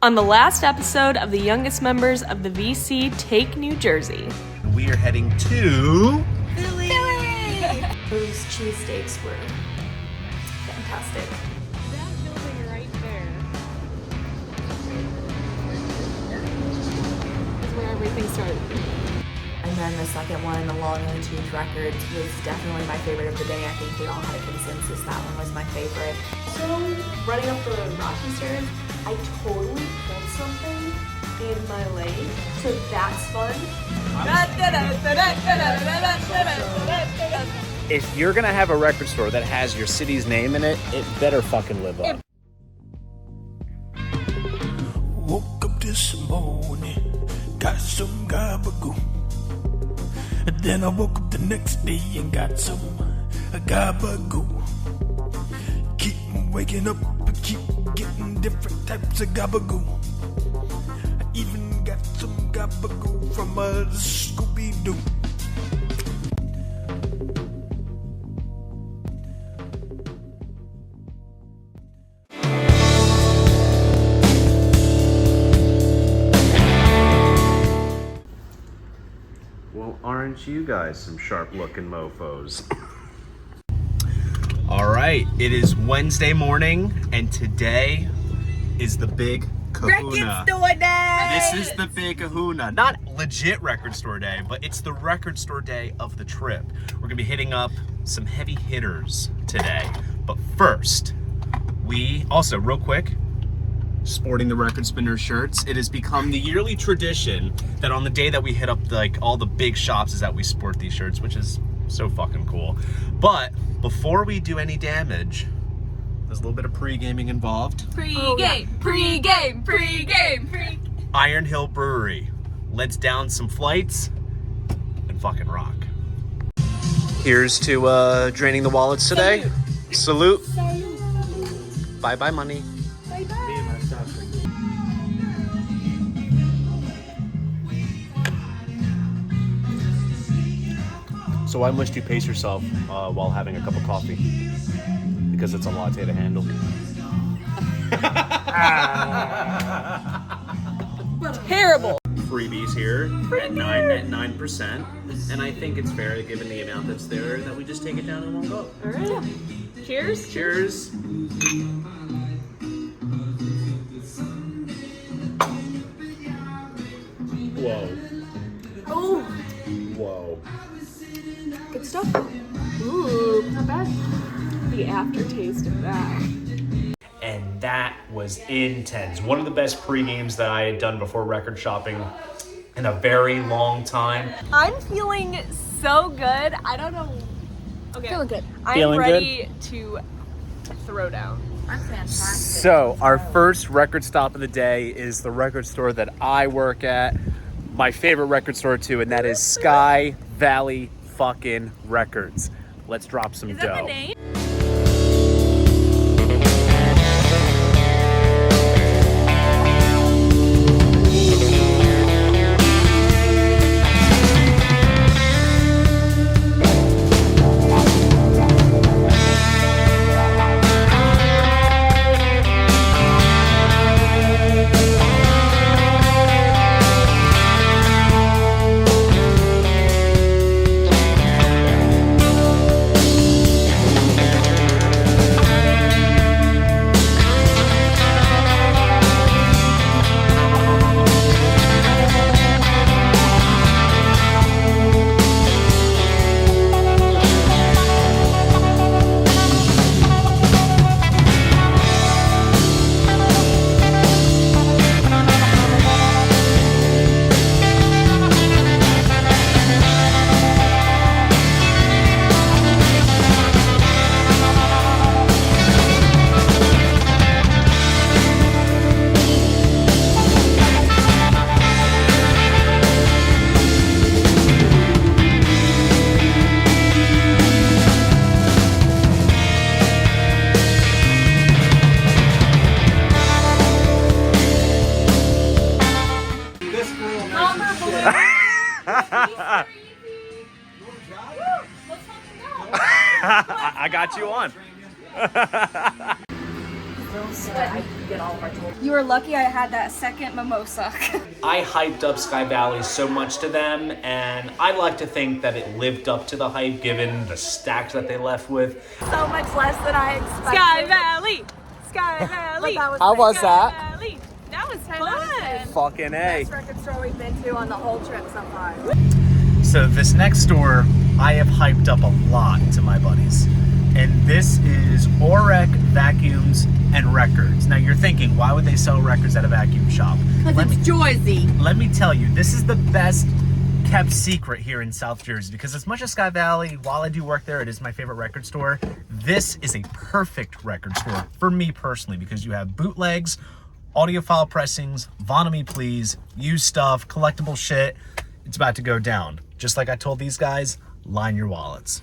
on the last episode of the youngest members of the VC Take New Jersey. We are heading to Philly! Those cheesesteaks were fantastic. That building right there is where everything started. And then the second one, the Long and the Tooth Records, was definitely my favorite of the day. I think we all had a consensus that one was my favorite. So, running up the rocky stairs, I totally pulled something in my leg, so that's fun. If you're gonna have a record store that has your city's name in it, it better fucking live up. Woke up this morning, got some gabagoo. And then I woke up the next day and got some gabagoo. Keep waking up and keep getting different types of gabagoo. I even got some gabagoo from Scooby-Doo. Well, aren't you guys some sharp-looking mofos? All right, it is Wednesday morning, and today is the big kahuna. Record store day! This is the big kahuna. Not legit record store day, but it's the record store day of the trip. We're gonna be hitting up some heavy hitters today. But first, we also, real quick, sporting the Record Spinner shirts. It has become the yearly tradition that on the day that we hit up all the big shops is that we sport these shirts, which is so fucking cool. But before we do any damage, there's a little bit of pre-gaming involved. Pre-game. Iron Hill Brewery. Let's down some flights and fucking rock. Here's to draining the wallets today. Salute. Bye-bye money. So why must you pace yourself while having a cup of coffee? Because it's a latte to handle. Terrible. Freebies here at 9%, and I think it's fair, given the amount that's there, that we just take it down in one go. All right. Cheers. Cheers. Whoa. Oh, Whoa. good stuff. Ooh, not bad. The aftertaste of that. And that was intense. One of the best pre-games that I had done before record shopping in a very long time. I'm feeling so good. I don't know. Okay. Feeling good. I'm Feeling ready to throw down. I'm fantastic. So our first record stop of the day is the record store that I work at. My favorite record store too, and that is Sky Valley fucking Records. Let's drop some Is dough. that the name? I got you on. room so that I can get all of our tools. You were lucky I had that second mimosa. I hyped up Sky Valley so much to them, and I like to think that it lived up to the hype given the stacks that they left with. So much less than I expected. Sky Valley! Sky Valley! How was Sky that? Valley! That was fun! Fucking A. Best record store we've been to on the whole trip so far. So this next store, I have hyped up a lot to my buddies. And this is Oreck Vacuums and Records. Now you're thinking, why would they sell records at a vacuum shop? Because it's Jersey. Let me tell you, this is the best kept secret here in South Jersey, because as much as Sky Valley, while I do work there, it is my favorite record store. This is a perfect record store for me personally, because you have bootlegs, audiophile pressings, Von Me Please, used stuff, collectible shit. It's about to go down. Just like I told these guys, line your wallets.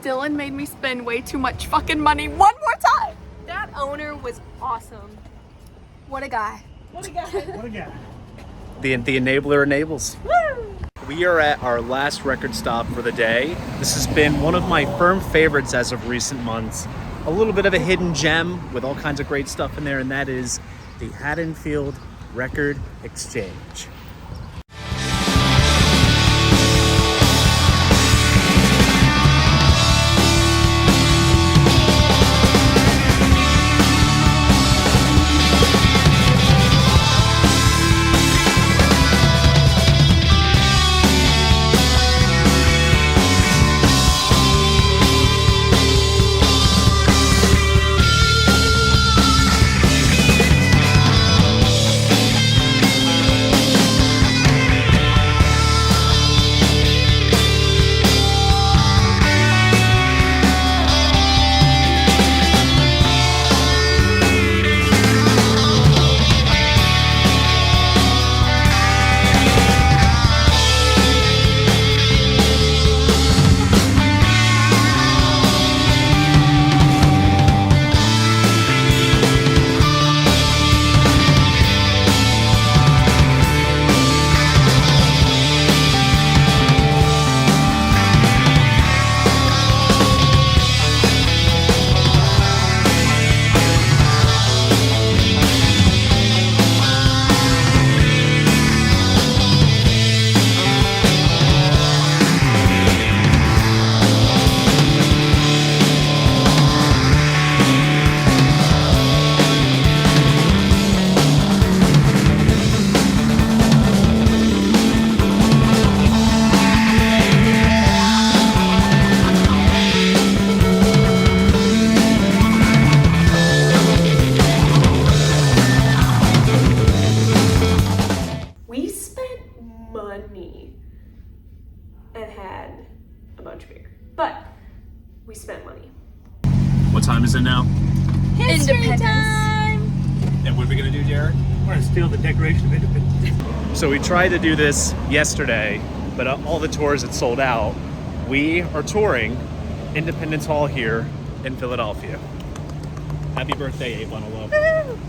Dylan made me spend way too much fucking money one more time. That owner was awesome. What a guy. What a guy. What again? The enabler enables. Woo! We are at our last record stop for the day. This has been one of my firm favorites as of recent months. A little bit of a hidden gem with all kinds of great stuff in there, and that is the Haddonfield Record Exchange. me and had a bunch of beer. But we spent money. What time is it now? Independence. And what are we gonna do, Jared? We're gonna steal the Declaration of Independence. So we tried to do this yesterday, but all the tours had sold out. We are touring Independence Hall here in Philadelphia. Happy birthday, 8111.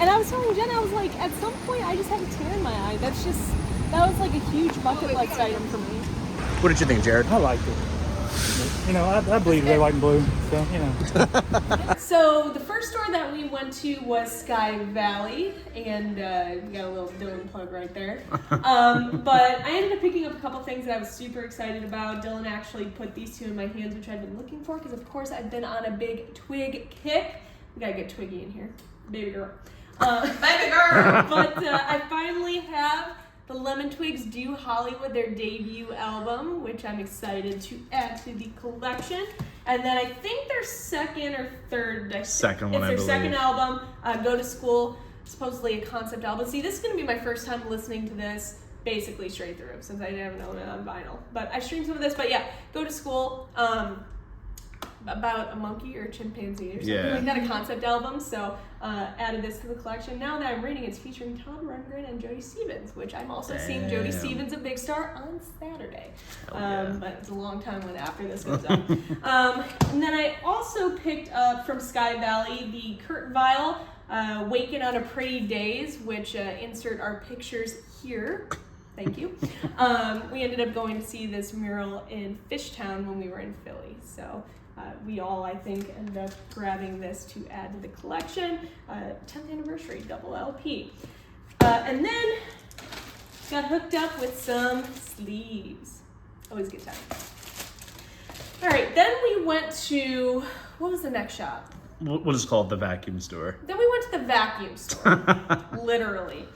And I was telling Jenna, I was like, at some point I just had a tear in my eye. That was like a huge bucket list item for me. What did you think, Jared? I liked it. You know, I bleed red, white, and blue, so, you know. So the first store that we went to was Sky Valley, and we got a little Dylan plug right there. But I ended up picking up a couple things that I was super excited about. Dylan actually put these two in my hands, which I've been looking for, because of course I've been on a big twig kick. We gotta get Twiggy in here, baby girl. Baby girl! But I finally have the Lemon Twigs Do Hollywood, their debut album, which I'm excited to add to the collection. And then I think their second or third, Second one, I it's their believe. second album, Go to School, supposedly a concept album. See, this is going to be my first time listening to this basically straight through, since I haven't owned it on vinyl. But I streamed some of this, but yeah, Go to School, about a monkey or a chimpanzee or something like that, a concept album. So added this to the collection. Now that I'm reading, it's featuring Todd Rundgren and Jody Stevens, which I'm also seeing Jody Stevens, a big star, on Saturday. But it's a long time when after this goes up. And then I also picked up from Sky Valley the Kurt Vile Waking on a Pretty Days, which insert our pictures here. Thank you. We ended up going to see this mural in Fishtown when we were in Philly. So we all, I think, ended up grabbing this to add to the collection. 10th anniversary double LP. And then got hooked up with some sleeves. Always a good time. All right, then we went to, what was the next shop? What is called the vacuum store? Then we went to the vacuum store, literally.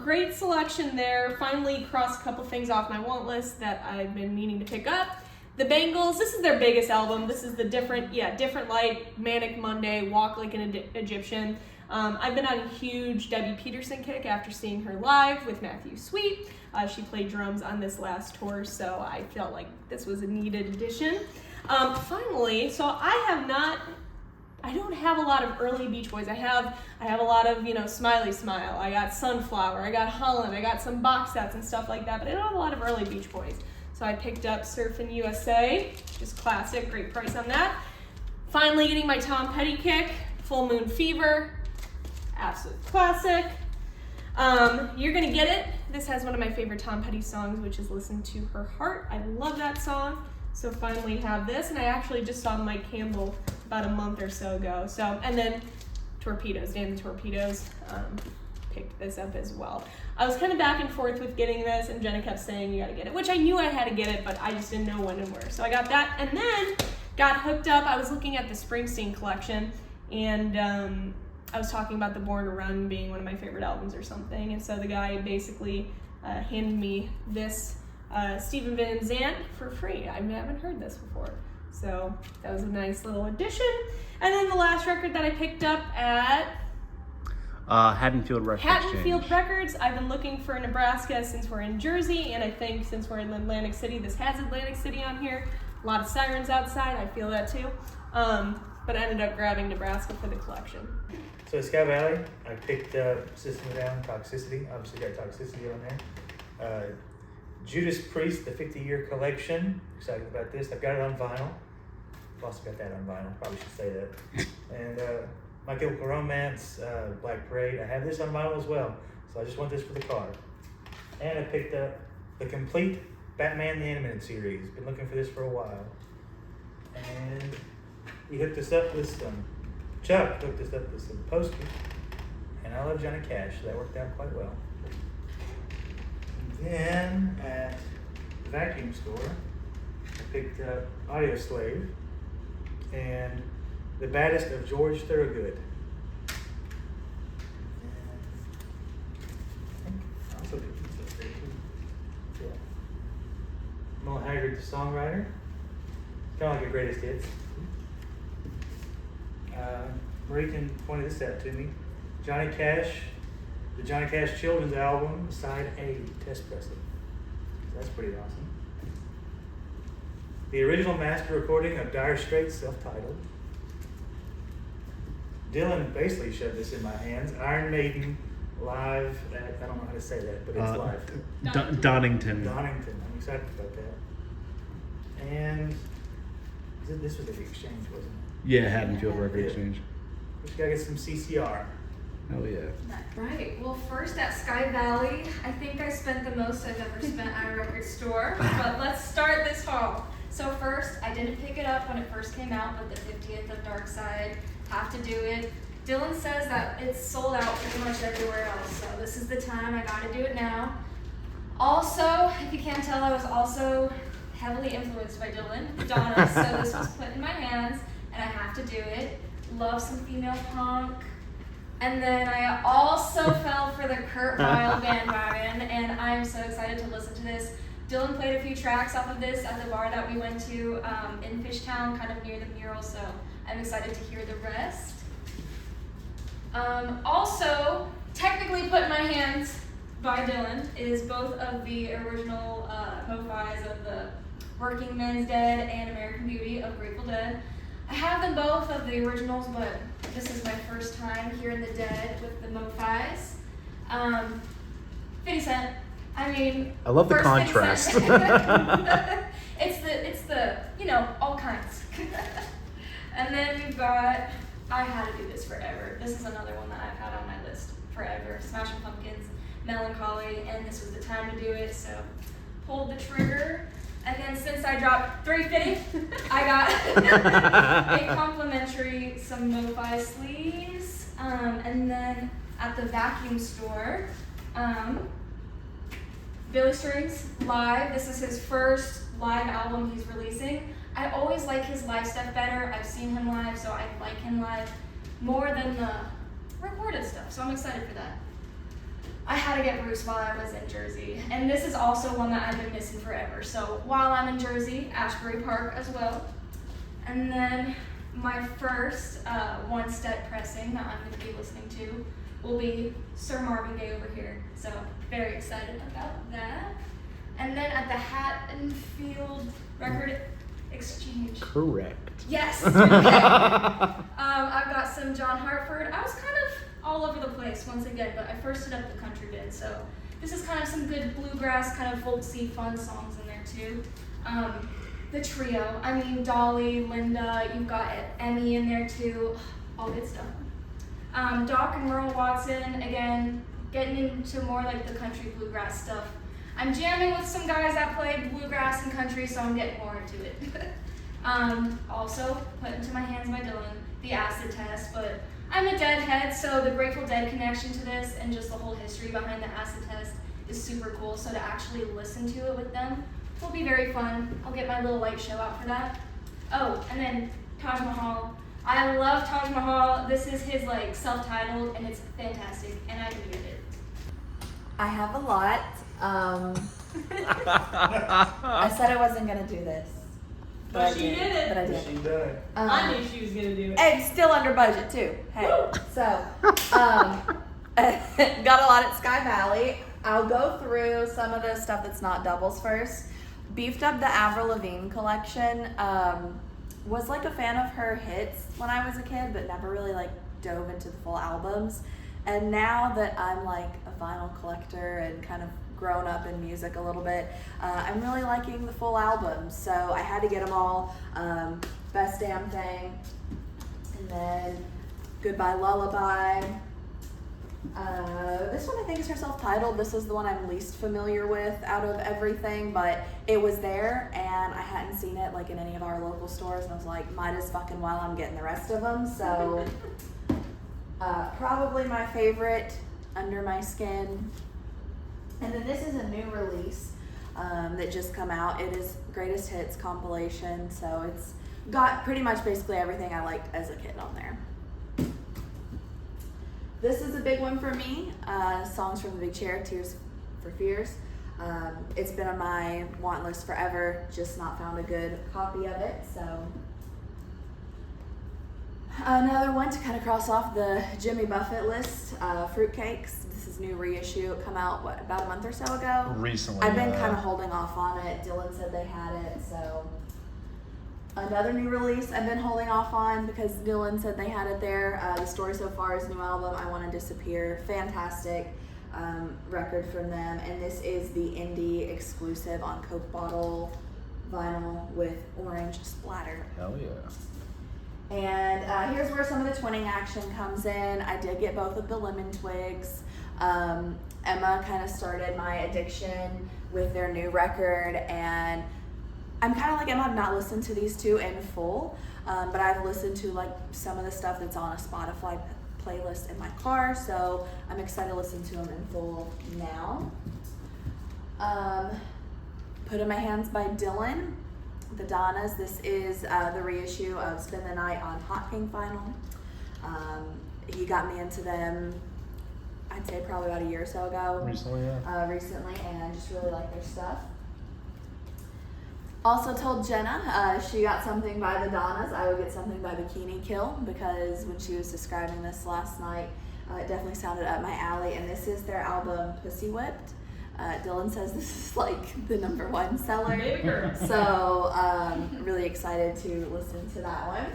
Great selection there. Finally crossed a couple things off my want list that I've been meaning to pick up. The Bangles, this is their biggest album. This is the Different Light, Manic Monday, Walk Like an Egyptian. I've been on a huge Debbie Peterson kick after seeing her live with Matthew Sweet. She played drums on this last tour, so I felt like this was a needed addition. Finally, so I don't have a lot of early Beach Boys. I have a lot of, Smiley Smile. I got Sunflower. I got Holland. I got some box sets and stuff like that, but I don't have a lot of early Beach Boys. So I picked up Surfin' USA, just classic, great price on that. Finally getting my Tom Petty kick, Full Moon Fever, absolute classic. You're Gonna Get It. This has one of my favorite Tom Petty songs, which is Listen to Her Heart. I love that song. So finally have this, and I actually just saw Mike Campbell about a month or so ago. So, and then Torpedoes, Dan the Torpedoes, picked this up as well. I was kind of back and forth with getting this, and Jenna kept saying you gotta get it, which I knew I had to get it, but I just didn't know when and where. So I got that, and then got hooked up. I was looking at the Springsteen collection, and I was talking about the Born to Run being one of my favorite albums or something, and so the guy basically handed me this Steven Van Zandt for free. I haven't heard this before, so that was a nice little addition. And then the last record that I picked up at Haddonfield Records. Haddonfield Records. I've been looking for Nebraska since we're in Jersey, and I think since we're in Atlantic City, this has Atlantic City on here. A lot of sirens outside, I feel that too. But I ended up grabbing Nebraska for the collection. So Sky Valley, I picked up System of a Down, Toxicity. Obviously got Toxicity on there. Judas Priest, the 50-year collection. Excited about this. I've got it on vinyl. I've also got that on vinyl. Probably should say that. And My Chemical Romance, Black Parade. I have this on vinyl as well. So I just want this for the car. And I picked up the complete Batman the Animated Series. Been looking for this for a while. And he hooked us up with some, Chuck hooked us up with some posters. And I love Johnny Cash, so that worked out quite well. And then at the vacuum store, I picked up Audio Slave and The Baddest of George Thorogood. And I think I also picked these up there too. Yeah. Mo Haggard, the songwriter. Kind of like a greatest hits. Marichen pointed this out to me. Johnny Cash, the Johnny Cash Children's album, side A, Test Pressing. So that's pretty awesome. The original master recording of Dire Straits, self-titled. Dylan basically shoved this in my hands. Iron Maiden, live at, I don't know how to say that, but it's live. Donington. Donington, I'm excited about that. And this was at the Exchange, wasn't it? Yeah, Haddonfield Record Exchange. We gotta get some CCR. Oh yeah. Right. Well, first at Sky Valley, I think I spent the most I've ever spent at a record store. But let's start this haul. So first, I didn't pick it up when it first came out, but the 50th of Dark Side, have to do it. Dylan says that it's sold out pretty much everywhere else, so this is the time. I gotta do it now. Also, if you can't tell, I was also heavily influenced by Donna, so this was put in my hands, and I have to do it. Love some female punk. And then I also fell for the Kurt Weill bandwagon, and I'm so excited to listen to this. Dylan played a few tracks off of this at the bar that we went to in Fishtown, kind of near the mural, so I'm excited to hear the rest. Also, technically put in my hands by Dylan is both of the original mo-fis of the Working Men's Dead and American Beauty of Grateful Dead. I have them both of the originals, but this is my first time hearing the Dead with the mo-fis. 50 Cent. I mean, I love the first contrast. 50 Cent. it's the all kinds. And then we've got I Had to Do This Forever. This is another one that I've had on my list forever. Smashing Pumpkins, Melancholy, and this was the time to do it. So pulled the trigger. And then since I dropped $3.50, I got a complimentary some mo-fi sleeves. And then at the vacuum store, Billy Strings live. This is his first live album he's releasing. I always like his live stuff better. I've seen him live, so I like him live more than the recorded stuff. So I'm excited for that. I had to get Bruce while I was in Jersey. And this is also one that I've been missing forever. So while I'm in Jersey, Ashbury Park as well. And then my first one-step pressing that I'm going to be listening to will be Sir Marvin Gaye over here. So very excited about that. And then at the Haddonfield Record Exchange. Correct. Yes. I've got some John Hartford. I was kind of all over the place once again, but I first hit up the country bit, so this is kind of some good bluegrass, kind of folksy, fun songs in there too. The trio, I mean Dolly, Linda, you've got Emmy in there too, all good stuff. Doc and Merle Watson, again, getting into more like the country bluegrass stuff. I'm jamming with some guys that play bluegrass and country, so I'm getting more into it. Also, put into my hands by Dylan, the acid test, but I'm a Deadhead, so the Grateful Dead connection to this and just the whole history behind the acid test is super cool, so to actually listen to it with them will be very fun. I'll get my little light show out for that. Oh, and then Taj Mahal. I love Taj Mahal. This is his self-titled, and it's fantastic, and I needed it. I have a lot. I said I wasn't gonna do this. But she did it. But I did. She done it. I knew she was gonna do it. And still under budget too. Hey, so got a lot at Sky Valley. I'll go through some of the stuff that's not doubles first. Beefed up the Avril Lavigne collection. Was a fan of her hits when I was a kid, but never really dove into the full albums. And now that I'm a vinyl collector and kind of grown up in music a little bit, I'm really liking the full albums, so I had to get them all. Best Damn Thing, and then Goodbye Lullaby. This one I think is her self-titled. This is the one I'm least familiar with out of everything, but it was there and I hadn't seen it in any of our local stores, and I was like, might as fucking well I'm getting the rest of them, so Probably my favorite, Under My Skin. And then this is a new release that just come out. It is Greatest Hits compilation, so it's got pretty much basically everything I liked as a kid on there. This is a big one for me. Songs from the Big Chair, Tears for Fears. It's been on my want list forever, just not found a good copy of it, so. Another one to kind of cross off the Jimmy Buffett list, Fruitcakes. This is new reissue. It come out, about a month or so ago? Recently. I've been kind of holding off on it. Dylan said they had it, so. Another new release I've been holding off on because Dylan said they had it there. The Story So Far is new album, I Want to Disappear. Fantastic record from them. And this is the indie exclusive on Coke bottle vinyl with orange splatter. Hell yeah. And here's where some of the twinning action comes in. I did get both of the Lemon Twigs. Emma kind of started my addiction with their new record, and I'm kind of like Emma, I've not listened to these two in full, but I've listened to like some of the stuff that's on a Spotify playlist in my car, so I'm excited to listen to them in full now. Put in My Hands by Dylan, the Donnas. This is the reissue of Spend the Night on Hot Pink vinyl. He got me into them, I'd say probably about a year or so ago. Recently, yeah. Recently, and I just really like their stuff. Also told Jenna she got something by the Donnas, I would get something by Bikini Kill, because when she was describing this last night, it definitely sounded up my alley. And this is their album Pussy Whipped. Dylan says this is like the #1 seller. Baby girl. So really excited to listen to that one.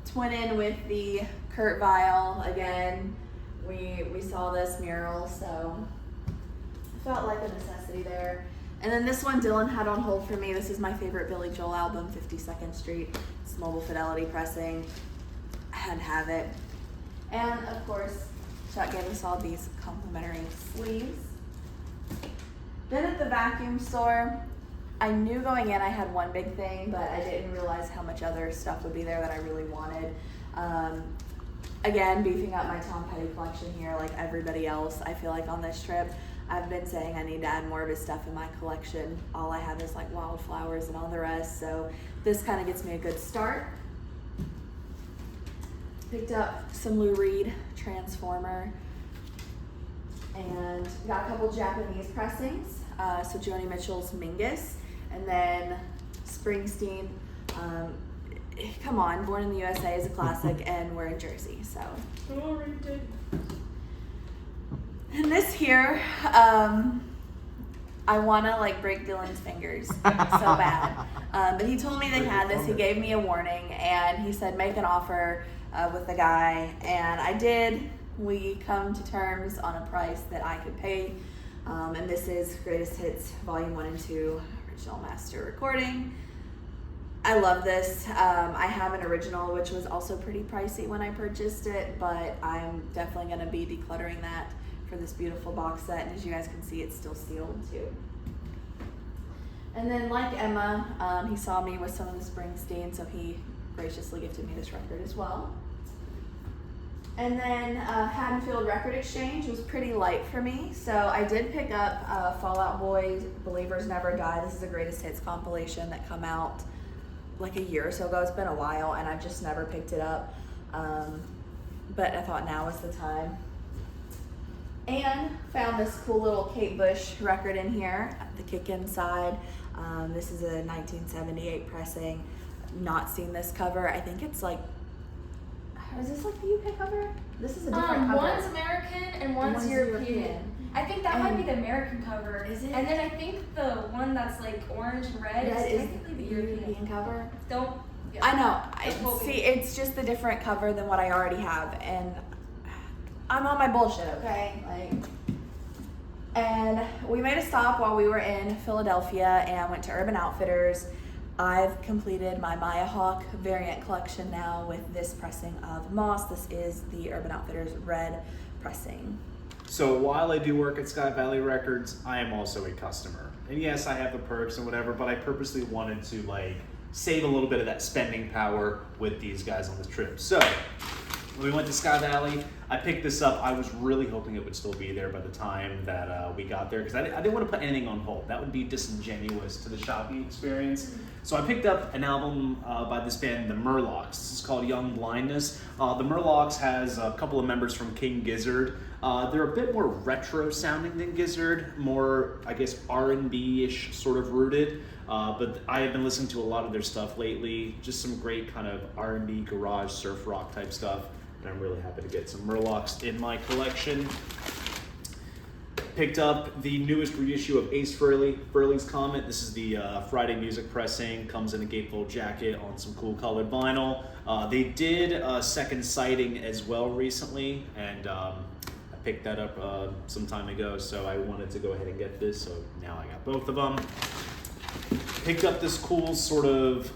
Twin in with the Kurt Vile again. We saw this mural, so felt like a necessity there. And then this one Dylan had on hold for me. This is my favorite Billy Joel album, 52nd Street. It's mobile fidelity pressing. I had to have it. And of course, Chuck gave us all these complimentary sleeves. Then at the vacuum store, I knew going in I had one big thing, but I didn't realize how much other stuff would be there that I really wanted. Again, beefing up my Tom Petty collection here like everybody else, I feel like on this trip. I've been saying I need to add more of his stuff in my collection. All I have is like Wildflowers and all the rest, so this kind of gets me a good start. Picked up some Lou Reed Transformer and got a couple Japanese pressings. So Joni Mitchell's Mingus, and then Springsteen. Come on, Born in the USA is a classic, and we're in Jersey, so. And this here, I want to like break Dylan's fingers so bad. But he told me they had this. He gave me a warning, and he said make an offer with the guy, and I did. We come to terms on a price that I could pay, and this is Greatest Hits Volume 1 and 2 original master recording. I love this. I have an original, which was also pretty pricey when I purchased it, but I'm definitely going to be decluttering that for this beautiful box set, and as you guys can see, it's still sealed too. And then like Emma, he saw me with some of the Springsteen, so he graciously gifted me this record as well. And then Haddonfield Record Exchange was pretty light for me, so I did pick up Fall Out Boy's Believers Never Die. This is a Greatest Hits compilation that come out like a year or so ago. It's been a while, and I've just never picked it up, but I thought now was the time. And found this cool little Kate Bush record in here, the kick inside. This is a 1978 pressing. Not seen this cover. I think it's like, is this like the UK cover? This is a different cover. One's American and one's European. I think that might be the American cover. Is it? And then I think the one that's like orange and red That is is technically the the European. cover. Don't. Yeah. I know. That's what we- See, it's just a different cover than what I already have, and I'm on my bullshit, okay? Like, and we made a stop while we were in Philadelphia and went to Urban Outfitters. I've completed my Maya Hawk variant collection now with this pressing of Moss. This is the Urban Outfitters red pressing. So while I do work at Sky Valley Records, I am also a customer. And yes, I have the perks and whatever, but I purposely wanted to like save a little bit of that spending power with these guys on this trip. So We went to Sky Valley. I picked this up. I was really hoping it would still be there by the time that we got there, because I didn't want to put anything on hold. That would be disingenuous to the shopping experience. So I picked up an album by this band, the Murlocs. This is called Young Blindness. The Murlocs has a couple of members from King Gizzard. They're a bit more retro sounding than Gizzard, more, I guess, R&B-ish sort of rooted. But I have been listening to a lot of their stuff lately. Just some great kind of R&B, garage, surf rock type stuff. And I'm really happy to get some Murlocs in my collection. Picked up the newest reissue of Ace Frehley's Comet. This is the Friday music pressing. Comes in a gatefold jacket on some cool colored vinyl. They did a second sighting as well recently, and I picked that up some time ago, so I wanted to go ahead and get this, so now I got both of them. Picked up this cool sort of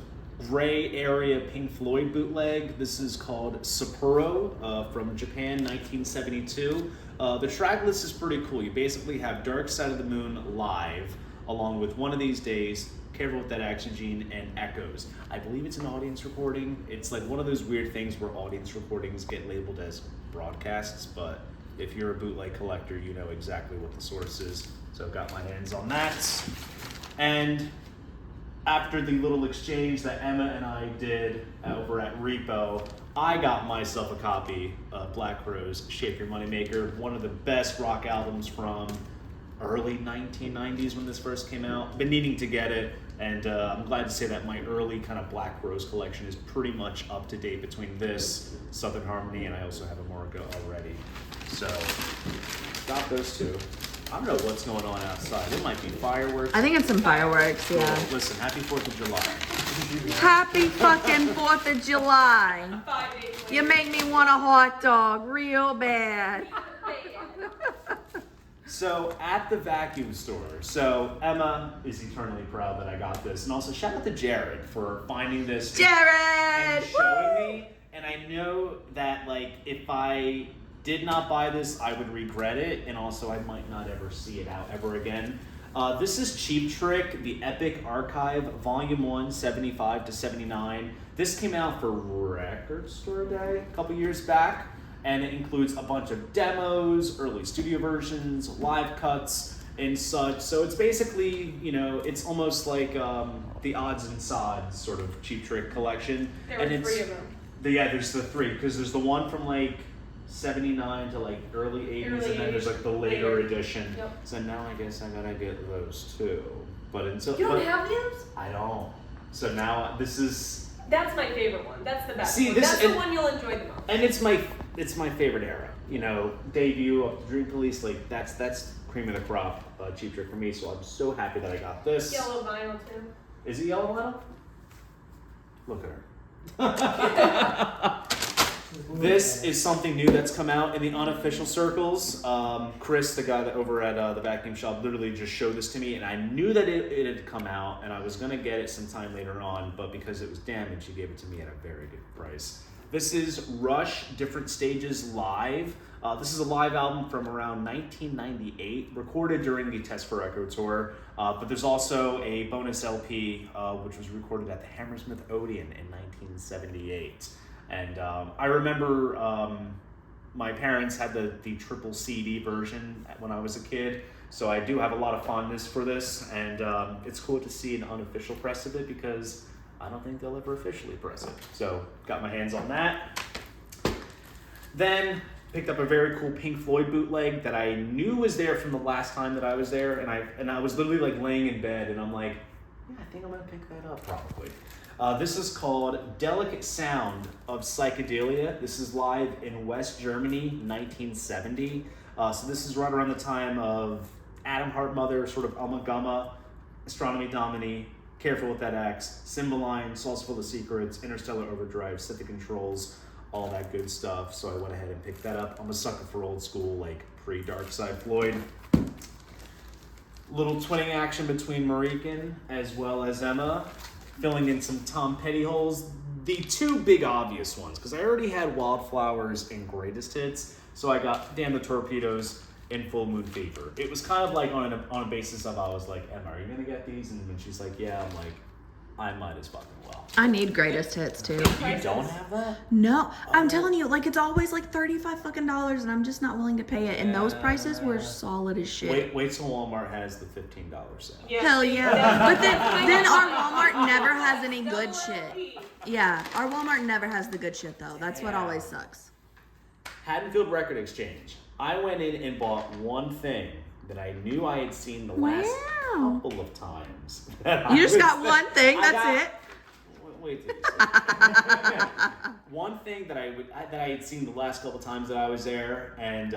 gray area Pink Floyd bootleg. This is called Sapporo from Japan, 1972. The track list is pretty cool. You basically have Dark Side of the Moon live, along with One of These Days, Careful with That Action Gene, and Echoes. I believe it's an audience recording. It's like one of those weird things where audience recordings get labeled as broadcasts, but if you're a bootleg collector, you know exactly what the source is. So I've got my hands on that. And after the little exchange that Emma and I did over at Repo, I got myself a copy of Black Crowes' Shape Your Moneymaker, one of the best rock albums from early 1990s when this first came out. Been needing to get it, and I'm glad to say that my early kind of Black Crowes collection is pretty much up to date between this, Southern Harmony, and I also have a Morga already. So, got those two. I don't know what's going on outside. It might be fireworks. I think it's some fireworks, Cool. yeah. Listen, happy 4th of July. Happy fucking 4th of July. 5 days later. You make me want a hot dog real bad. So, at the vacuum store. So, Emma is eternally proud that I got this. And also, shout out to Jared for finding this. Jared! And showing me. And I know that, like, if I did not buy this, I would regret it, and also I might not ever see it out ever again. This is Cheap Trick, the Epic Archive, Volume 1, 75 to 79. This came out for Record Store Day a couple years back, and it includes a bunch of demos, early studio versions, live cuts, and such. So it's basically, you know, it's almost like the odds and sods sort of Cheap Trick collection. There were 3 of them. Yeah, there's the 3, because there's the one from like 79 to like early 80s, and then there's like the later edition. Yep. So now I guess I gotta get those too. But until You don't have those? I don't. So now this is. That's my favorite one. That's the best See, one. this- That's the and- one you'll enjoy the most. And it's my favorite era. You know, debut of the Dream Police, like that's cream of the crop, Cheap Trick for me. So I'm so happy that I got this. Yellow vinyl too. Is it yellow vinyl? Look at her. This is something new that's come out in the unofficial circles. Chris, the guy that over at the vacuum shop, literally just showed this to me, and I knew that it had come out, and I was gonna get it sometime later on, but because it was damaged, he gave it to me at a very good price. This is Rush Different Stages Live. This is a live album from around 1998, recorded during the Test for Echo tour, but there's also a bonus LP, which was recorded at the Hammersmith Odeon in 1978. And I remember my parents had the triple CD version when I was a kid, so I do have a lot of fondness for this, and it's cool to see an unofficial press of it because I don't think they'll ever officially press it. So got my hands on that. Then picked up a very cool Pink Floyd bootleg that I knew was there from the last time that I was there, and I was literally like laying in bed, and I'm like, yeah, I think I'm gonna pick that up probably. This is called Delicate Sound of Psychedelia. This is live in West Germany, 1970. So this is right around the time of Atom Heart Mother, sort of Ummagumma, Astronomy Domini, Careful with That Axe, Cymbeline, Sauce Full of Secrets, Interstellar Overdrive, Set the Controls, all that good stuff. So I went ahead and picked that up. I'm a sucker for old school, like pre-Dark Side Floyd. Little twinning action between Marichen as well as Emma, filling in some Tom Petty holes. The 2 big obvious ones, because I already had Wildflowers and Greatest Hits, so I got Damn the Torpedoes and Full Moon Fever. It was kind of like on a basis of I was like, Emma, are you gonna get these? And when she's like, yeah, I'm like, I might as fucking well. I need greatest hits too. You don't have that? No, I'm telling you, like it's always like $35 fucking, and I'm just not willing to pay it. And those prices were solid as shit. Wait till Walmart has the $15 sale. Yeah. Hell yeah. But then our Walmart never has any good shit. Yeah, our Walmart never has the good shit though. That's what always sucks. Haddonfield Record Exchange. I went in and bought one thing that I knew I had seen the last couple of times. You just got one thing, that's it. Wait till you see. One thing that I had seen the last couple of times that I was there, and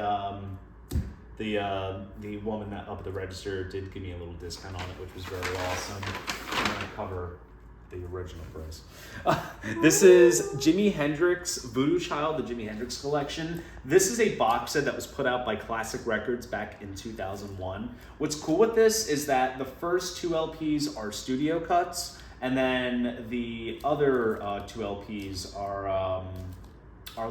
the woman that up at the register did give me a little discount on it, which was very awesome. I'm gonna cover the original price. This is Jimi Hendrix Voodoo Child, the Jimi Hendrix collection. This is a box set that was put out by Classic Records back in 2001. What's cool with this is that the first 2 LPs are studio cuts, and then the other 2 LPs are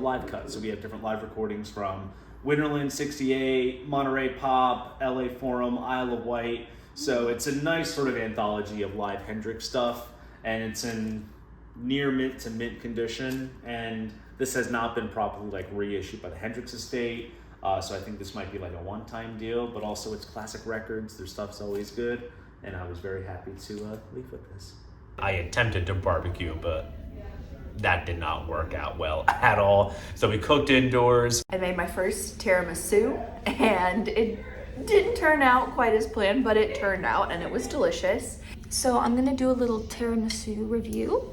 live cuts. So we have different live recordings from Winterland 68, Monterey Pop, LA Forum, Isle of Wight. So it's a nice sort of anthology of live Hendrix stuff, and it's in near mint to mint condition. And this has not been properly like reissued by the Hendrix estate. So I think this might be like a one-time deal, but also it's Classic Records. Their stuff's always good, and I was very happy to leave with this. I attempted to barbecue, but that did not work out well at all. So we cooked indoors. I made my first tiramisu, and it didn't turn out quite as planned, but it turned out and it was delicious. So I'm gonna do a little tiramisu review.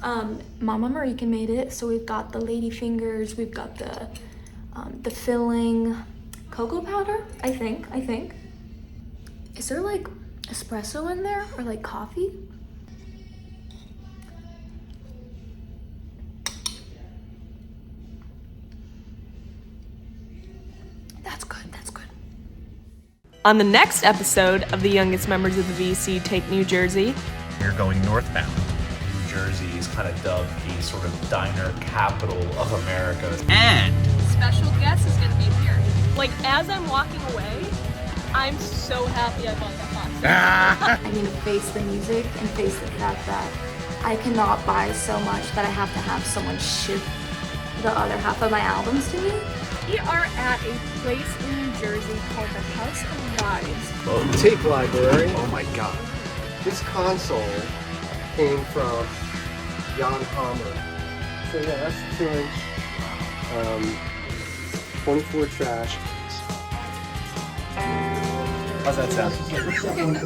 Mama Marichen made it, so we've got the lady fingers, we've got the filling, cocoa powder, I think. Is there like espresso in there or like coffee? That's good. On the next episode of the youngest members of the VC Take New Jersey, We're going northbound. New Jersey is kind of dubbed the sort of diner capital of America. And special guest is going to be here. Like, as I'm walking away, I'm so happy I bought that box. I need to face the music and face the fact that I cannot buy so much that I have to have someone ship the other half of my albums to me. We are at a place in New Jersey called the House of Vibes. Tape library. oh my god. This console came from Jan Hammer. So yeah, that's 2-inch, 24 trash. How's that sound?